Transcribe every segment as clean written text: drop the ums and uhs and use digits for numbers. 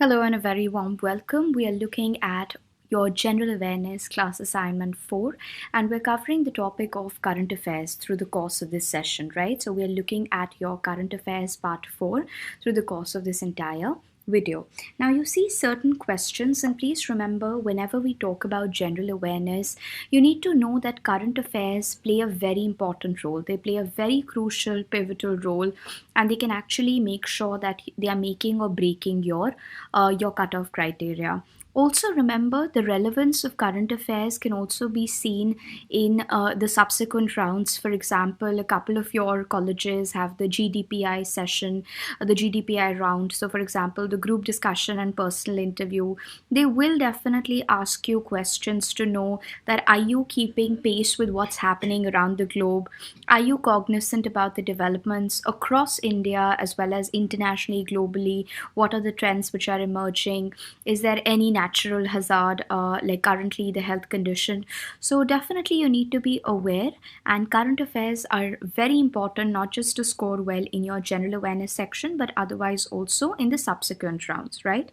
Hello and a very warm welcome. We are looking at your General Awareness Class Assignment 4, and we're covering the topic of current affairs through the course of this session, right? So we're looking at your current affairs part 4 through the course of this entire video. Now you see certain questions, and please remember, whenever we talk about general awareness, you need to know that current affairs play a very important role. They play a very crucial, pivotal role, and they can actually make sure that they are making or breaking your cutoff criteria. Also remember, the relevance of current affairs can also be seen in the subsequent rounds. For example, a couple of your colleges have the GDPI session, the GDPI round. So for example, the group discussion and personal interview, they will definitely ask you questions to know that are you keeping pace with what's happening around the globe? Are you cognizant about the developments across India as well as internationally, globally? What are the trends which are emerging? Is there any natural hazard, like currently the health condition? So definitely you need to be aware, and current affairs are very important, not just to score well in your general awareness section, but otherwise also in the subsequent rounds, right?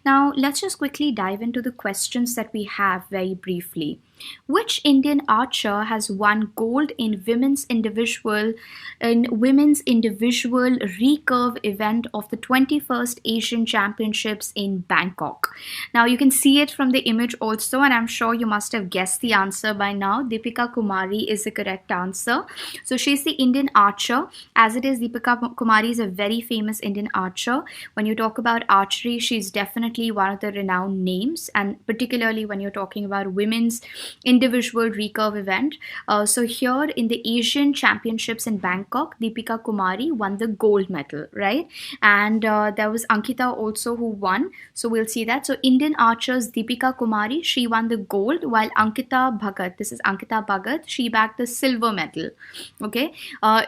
Now let's just quickly dive into the questions that we have very briefly. Which Indian archer has won gold in women's individual recurve event of the 21st Asian Championships in Bangkok? Now you can see it from the image also, and I'm sure you must have guessed the answer by now. Deepika Kumari is the correct answer. So she's the Indian archer. As it is, Deepika Kumari is a very famous Indian archer. When you talk about archery, she's definitely one of the renowned names, and particularly when you're talking about women's individual recurve event. So here in the Asian Championships in Bangkok, Deepika Kumari won the gold medal, right? And there was Ankita also who won. So we'll see that. So Indian archers Deepika Kumari, she won the gold, while Ankita Bhagat, this is Ankita Bhagat, she bagged the silver medal, okay,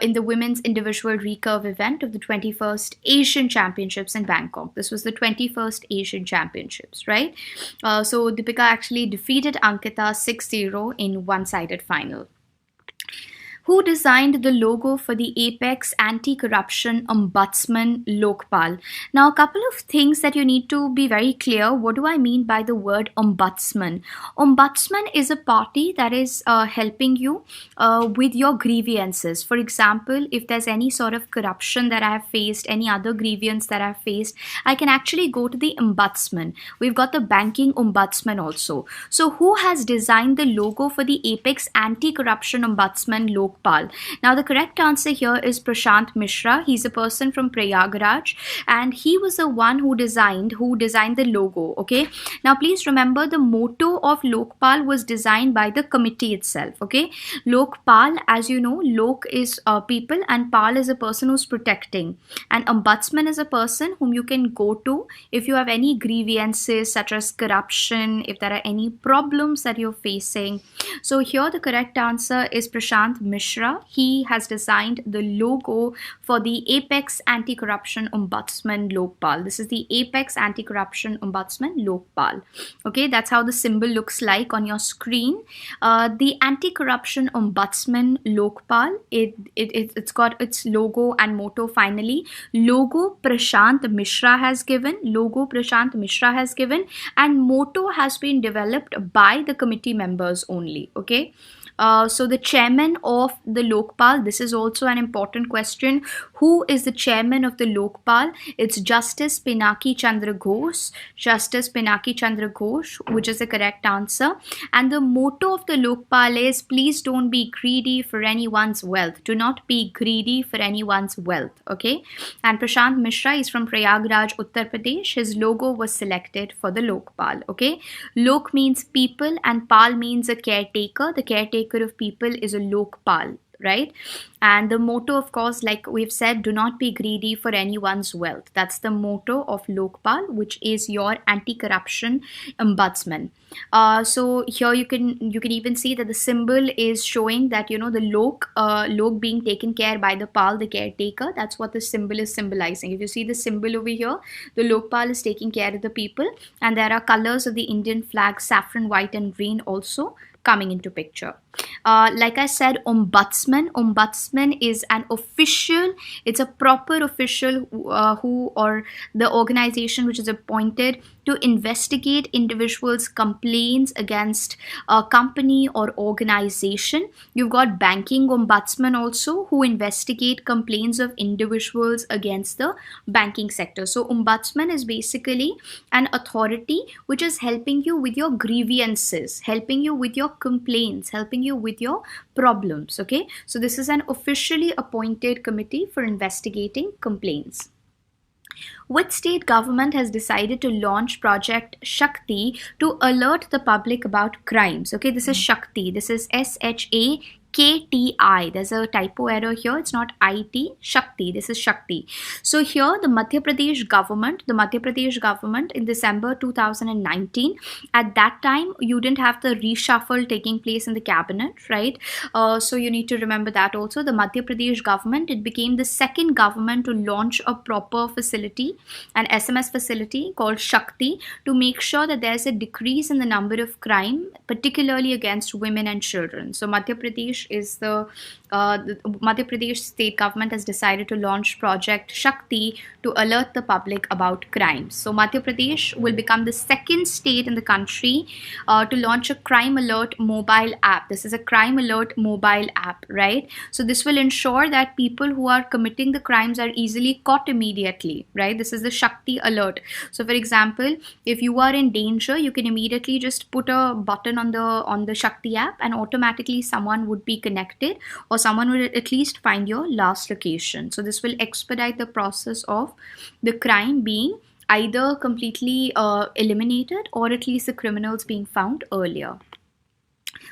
in the women's individual recurve event of the 21st Asian Championships in Bangkok. This was the 21st Asian Championships, right? So Deepika actually defeated Ankita 6-0 in one-sided final. Who designed the logo for the Apex Anti-Corruption Ombudsman Lokpal? Now, a couple of things that you need to be very clear. What do I mean by the word ombudsman? Ombudsman is a party that is helping you with your grievances. For example, if there's any sort of corruption that I have faced, any other grievance that I've faced, I can actually go to the ombudsman. We've got the banking ombudsman also. So who has designed the logo for the Apex Anti-Corruption Ombudsman Lokpal? Now the correct answer here is Prashant Mishra. He's a person from Prayagraj, and he was the one who designed the logo. Okay. Now please remember, the motto of Lokpal was designed by the committee itself. Okay. Lokpal, as you know, Lok is people, and Pal is a person who's protecting, and ombudsman is a person whom you can go to if you have any grievances such as corruption, if there are any problems that you're facing. So here the correct answer is Prashant Mishra. He has designed the logo for the Apex Anti-Corruption Ombudsman Lokpal. This is the Apex Anti-Corruption Ombudsman Lokpal. Okay, that's how the symbol looks like on your screen. The Anti-Corruption Ombudsman Lokpal, it's got its logo and motto finally. Logo Prashant Mishra has given. And motto has been developed by the committee members only. Okay. So the chairman of the Lokpal, this is also an important question. Who is the chairman of the Lokpal? It's Justice Pinaki Chandra Ghosh, which is the correct answer. And the motto of the Lokpal is, please don't be greedy for anyone's wealth. Do not be greedy for anyone's wealth. Okay. And Prashant Mishra is from Prayagraj, Uttar Pradesh. His logo was selected for the Lokpal. Okay. Lok means people and Pal means a caretaker. The caretaker of people is a Lokpal, right? And the motto, of course, like we've said, do not be greedy for anyone's wealth. That's the motto of Lokpal, which is your anti-corruption ombudsman. So here you can even see that the symbol is showing that, you know, the Lok being taken care by the Pal, the caretaker. That's what the symbol is symbolizing. If you see the symbol over here, the Lokpal is taking care of the people, and there are colors of the Indian flag, saffron, white and green also. coming into picture. Like I said, ombudsman is an official, it's a proper official who or the organization which is appointed to investigate individuals' complaints against a company or organization. You've got banking ombudsman also, who investigate complaints of individuals against the banking sector. So ombudsman is basically an authority which is helping you with your grievances, helping you with your complaints, helping you with your problems. Okay, so this is an officially appointed committee for investigating complaints. Which state government has decided to launch Project Shakti to alert the public about crimes? Okay, this is Shakti. This is SHAKTI. There's a typo error here. It's not IT. Shakti. This is Shakti. So here the Madhya Pradesh government in December 2019, at that time you didn't have the reshuffle taking place in the cabinet, right? So you need to remember that also. The Madhya Pradesh government, it became the second government to launch a proper facility, an SMS facility called Shakti, to make sure that there's a decrease in the number of crime, particularly against women and children. So Madhya Pradesh Madhya Pradesh state government has decided to launch Project Shakti to alert the public about crimes. So Madhya Pradesh will become the second state in the country to launch a crime alert mobile app. This is a crime alert mobile app, right? So this will ensure that people who are committing the crimes are easily caught immediately, right? This is the Shakti alert. So for example, if you are in danger, you can immediately just put a button on the Shakti app and automatically someone would be connected, or someone will at least find your last location. So this will expedite the process of the crime being either completely eliminated, or at least the criminals being found earlier.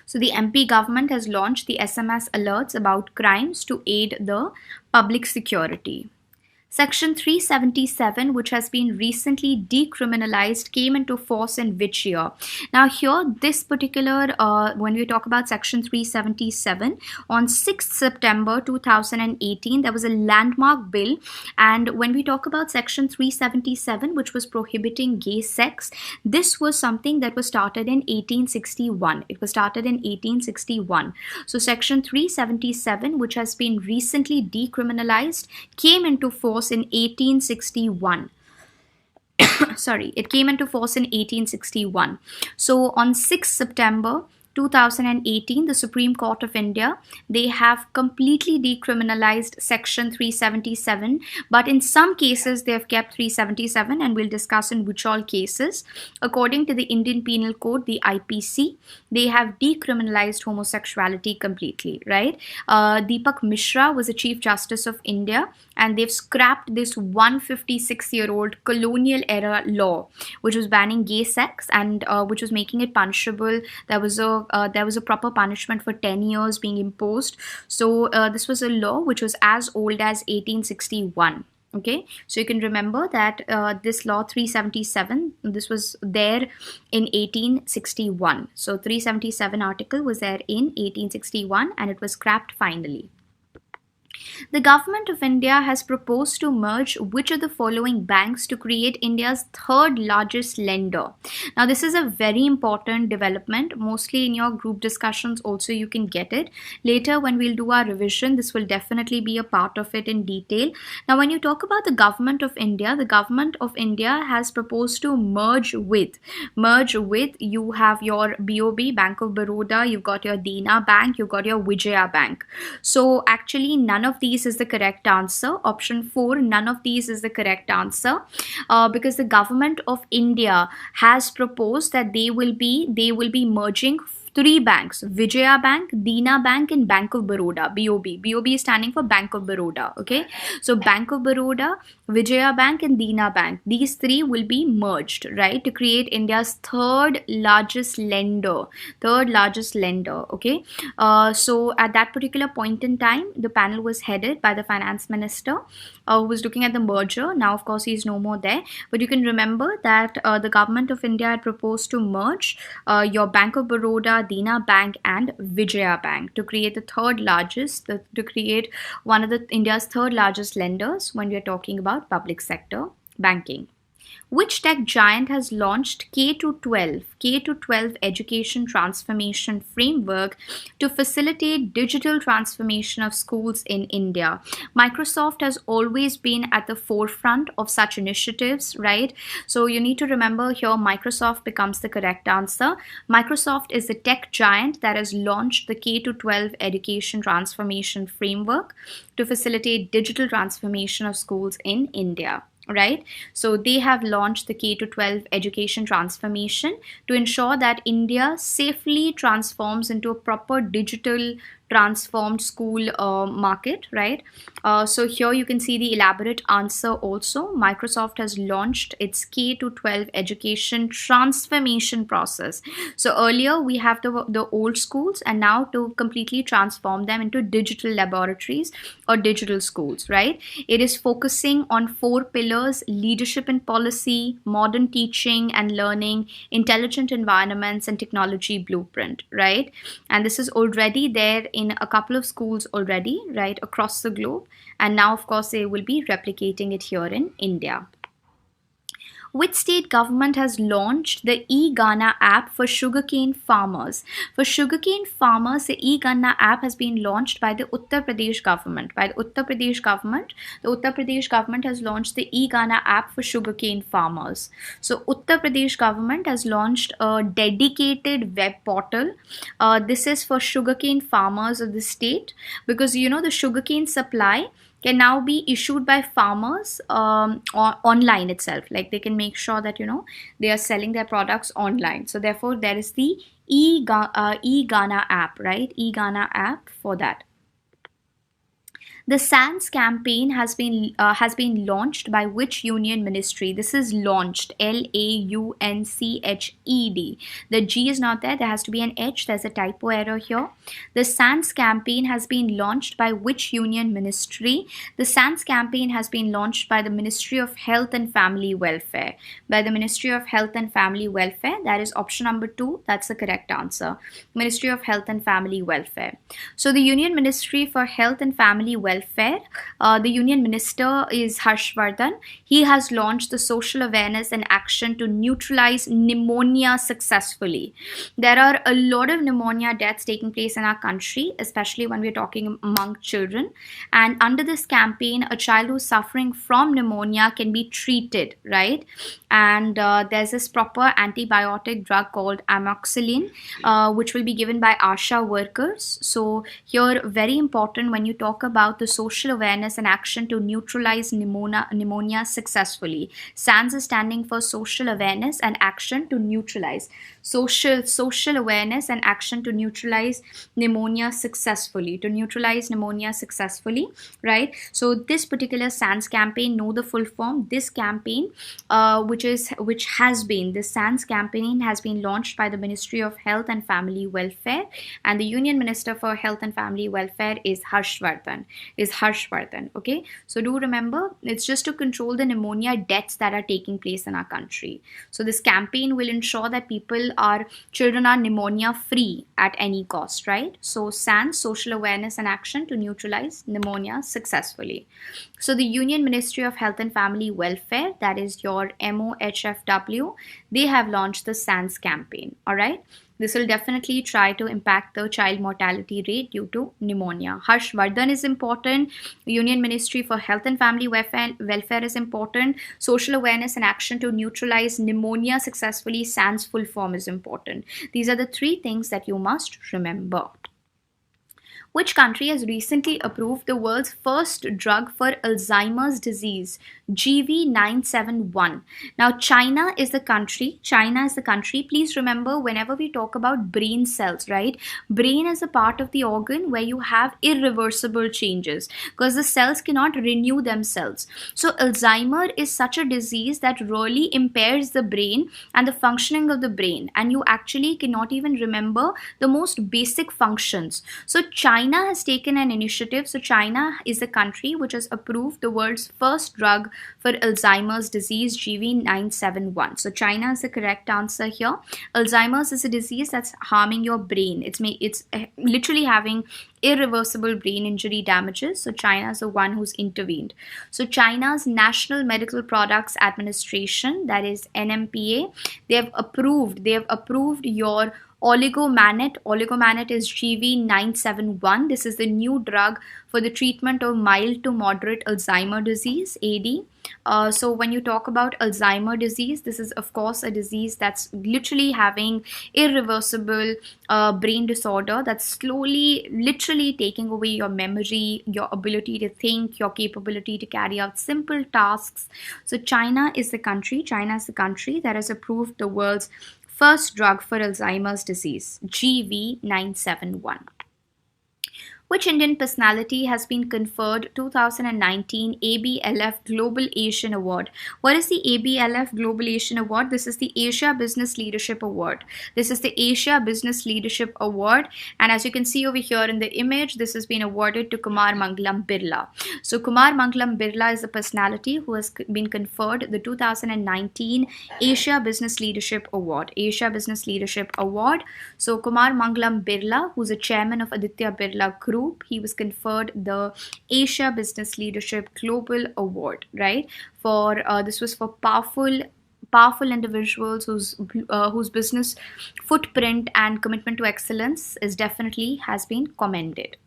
So the MP government has launched the SMS alerts about crimes to aid the public security. Section 377, which has been recently decriminalized, came into force in which year? Now here, this particular, when we talk about Section 377, on 6th September 2018, there was a landmark bill. And when we talk about Section 377, which was prohibiting gay sex, this was something that was started in 1861. It was started in 1861. So Section 377, which has been recently decriminalized, came into force in 1861. Sorry, it came into force in 1861. So on 6th September 2018, the Supreme Court of India, they have completely decriminalized Section 377, but in some cases they have kept 377, and we'll discuss in which all cases. According to the Indian Penal Code, the IPC, they have decriminalized homosexuality completely, right? Deepak Mishra was the Chief Justice of India, and they've scrapped this 156-year-old colonial era law which was banning gay sex and which was making it punishable. There was a proper punishment for 10 years being imposed. So this was a law which was as old as 1861. Okay, so you can remember that this law 377, this was there in 1861. So 377 article was there in 1861 and it was scrapped finally. The government of India has proposed to merge which of the following banks to create India's third largest lender? Now, this is a very important development. Mostly in your group discussions also you can get it. Later when we'll do our revision, this will definitely be a part of it in detail. Now, when you talk about the government of India has proposed to merge with, you have your BOB, Bank of Baroda, you've got your Dena Bank, you've got your Vijaya Bank. So actually none of these is the correct answer. Option 4, none of these is the correct answer, because the government of India has proposed that they will be merging 3 banks: Vijaya Bank, Dena Bank, and Bank of Baroda. BOB. BOB is standing for Bank of Baroda. Okay, so Bank of Baroda, Vijaya Bank, and Dena Bank. These 3 will be merged, right, to create India's third largest lender. Okay, so at that particular point in time, the panel was headed by the finance minister, who was looking at the merger. Now, of course, he is no more there, but you can remember that the government of India had proposed to merge your Bank of Baroda, Dena Bank, and Vijaya Bank to create the third largest, to create one of the India's third largest lenders when we are talking about public sector banking. Which tech giant has launched K-12 education transformation framework to facilitate digital transformation of schools in India? Microsoft has always been at the forefront of such initiatives, right? So you need to remember here Microsoft becomes the correct answer. Microsoft is the tech giant that has launched the K-12 education transformation framework to facilitate digital transformation of schools in India. Right, so they have launched the K-12 education transformation to ensure that India safely transforms into a proper digital transformed school market, right? So here you can see the elaborate answer also. Microsoft has launched its K-12 education transformation process. So earlier we have the old schools, and now to completely transform them into digital laboratories or digital schools, right? It is focusing on 4 pillars: leadership and policy, modern teaching and learning, intelligent environments, and technology blueprint, right? And this is already there in a couple of schools already, right, across the globe. And now, of course, they will be replicating it here in India. Which state government has launched the Egana app for sugarcane farmers? For sugarcane farmers, the Egana app has been launched by the Uttar Pradesh government. The Uttar Pradesh government has launched the Egana app for sugarcane farmers. So Uttar Pradesh government has launched a dedicated web portal. This is for sugarcane farmers of the state, because the sugarcane supply can now be issued by farmers online itself. Like they can make sure that they are selling their products online. So therefore there is the Egana app, right? Egana app for that. The SANS campaign has been launched by which union ministry? This is launched, Launched. The G is not there. There has to be an H. There's a typo error here. The SANS campaign has been launched by which union ministry? The SANS campaign has been launched by the Ministry of Health and Family Welfare. By the Ministry of Health and Family Welfare. That is option number 2. That's the correct answer. Ministry of Health and Family Welfare. So the Union Ministry for Health and Family Welfare, the Union Minister is Harshvardhan. He has launched the social awareness and action to neutralize pneumonia successfully. There are a lot of pneumonia deaths taking place in our country, especially when we're talking among children. And under this campaign, a child who's suffering from pneumonia can be treated, right? And there's this proper antibiotic drug called amoxicillin, which will be given by ASHA workers. So here, very important when you talk about the social awareness and action to neutralize pneumonia successfully. SANS is standing for social awareness and action to neutralize. Social awareness and action to neutralize pneumonia successfully. Right? So this particular SANS campaign, know the full form. This campaign, the SANS campaign has been launched by the Ministry of Health and Family Welfare, and the Union Minister for Health and Family Welfare is Harshvardhan. Okay, so do remember, it's just to control the pneumonia deaths that are taking place in our country. So this campaign will ensure that children are pneumonia free at any cost, right? So SANS, social awareness and action to neutralize pneumonia successfully. So the Union Ministry of Health and Family Welfare, that is your MOHFW, they have launched the SANS campaign. All right. This will definitely try to impact the child mortality rate due to pneumonia. Harshvardhan is important. Union Ministry for Health and Family Welfare is important. Social awareness and action to neutralize pneumonia successfully, SANS full form, is important. These are the 3 things that you must remember. Which country has recently approved the world's first drug for Alzheimer's disease, GV971? Now, China is the country. Please remember, whenever we talk about brain cells, right? Brain is a part of the organ where you have irreversible changes because the cells cannot renew themselves. So Alzheimer is such a disease that really impairs the brain and the functioning of the brain, and you actually cannot even remember the most basic functions. So China has taken an initiative. So China is a country which has approved the world's first drug for Alzheimer's disease, GV971. So China is the correct answer here. Alzheimer's is a disease that's harming your brain. It's literally having irreversible brain injury damages. So China is the one who's intervened. So China's National Medical Products Administration, that is NMPA, they have approved your Oligomanate. Oligomanate is GV971. This is the new drug for the treatment of mild to moderate Alzheimer disease, AD. So when you talk about Alzheimer disease, this is of course a disease that's literally having irreversible brain disorder that's slowly, literally taking away your memory, your ability to think, your capability to carry out simple tasks. So China is the country that has approved the world's first drug for Alzheimer's disease, GV971. Which Indian personality has been conferred 2019 ABLF Global Asian Award? What is the ABLF Global Asian Award? This is the Asia Business Leadership Award. This is the Asia Business Leadership Award. And as you can see over here in the image, this has been awarded to Kumar Mangalam Birla. So Kumar Mangalam Birla is a personality who has been conferred the 2019 Asia Business Leadership Award. Asia Business Leadership Award. So Kumar Mangalam Birla, who's a chairman of Aditya Birla Group, he was conferred the Asia Business Leadership Global Award, right? For this was for powerful individuals whose business footprint and commitment to excellence has been commended.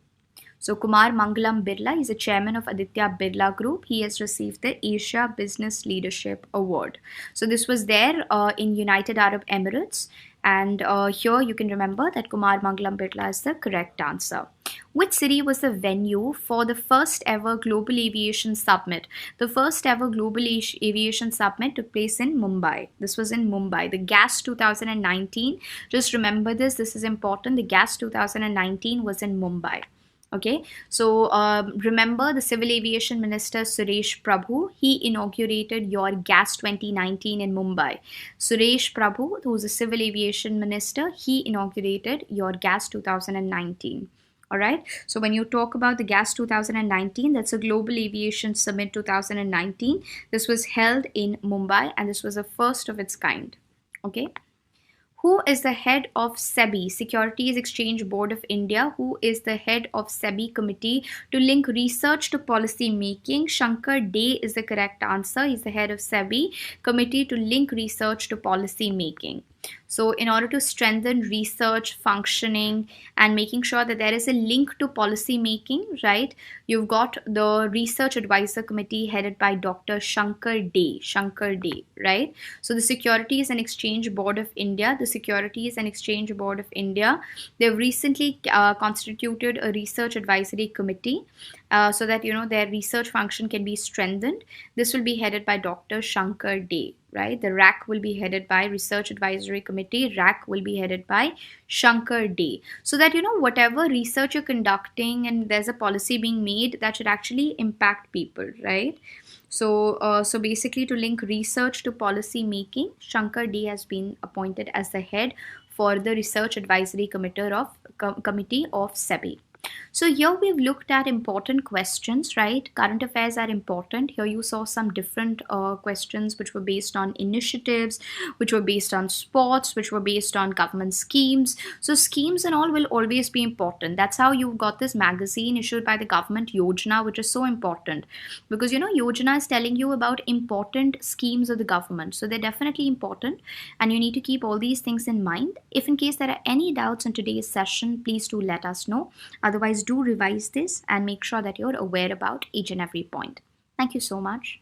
So Kumar Mangalam Birla is a chairman of Aditya Birla Group. He has received the Asia Business Leadership Award. So this was there in United Arab Emirates. And here you can remember that Kumar Mangalam Birla is the correct answer. Which city was the venue for the first ever Global Aviation Summit? The first ever Global Aviation Summit took place in Mumbai. This was in Mumbai. The GAS 2019. Just remember this. This is important. The GAS 2019 was in Mumbai. Okay, so remember the Civil Aviation Minister Suresh Prabhu, he inaugurated your GAS 2019 in Mumbai. Suresh Prabhu, who's a Civil Aviation Minister, he inaugurated your GAS 2019. Alright, so when you talk about the GAS 2019, that's a Global Aviation Summit 2019. This was held in Mumbai and this was the first of its kind. Okay. Who is the head of SEBI, Securities Exchange Board of India? Who is the head of SEBI committee to link research to policy making? Shankar Dey is the correct answer. He's the head of SEBI committee to link research to policy making. So in order to strengthen research functioning and making sure that there is a link to policy making, right? You've got the Research Advisor Committee headed by Dr. Shankar Dey, right? So the Securities and Exchange Board of India, they've recently constituted a Research Advisory Committee so that, their research function can be strengthened. This will be headed by Dr. Shankar Dey. Right, the RAC will be headed by Research Advisory Committee. RAC will be headed by Shankar Dey. So that whatever research you're conducting and there's a policy being made that should actually impact people, right? So, so basically to link research to policy making, Shankar Dey has been appointed as the head for the Research Advisory Committee of SEBI. So here we've looked at important questions, right? Current affairs are important. Here you saw some different questions which were based on initiatives, which were based on sports, which were based on government schemes. So schemes and all will always be important. That's how you've got this magazine issued by the government, Yojana, which is so important. Because, Yojana is telling you about important schemes of the government. So they're definitely important. And you need to keep all these things in mind. If in case there are any doubts in today's session, please do let us know. Otherwise, do revise this and make sure that you're aware about each and every point. Thank you so much.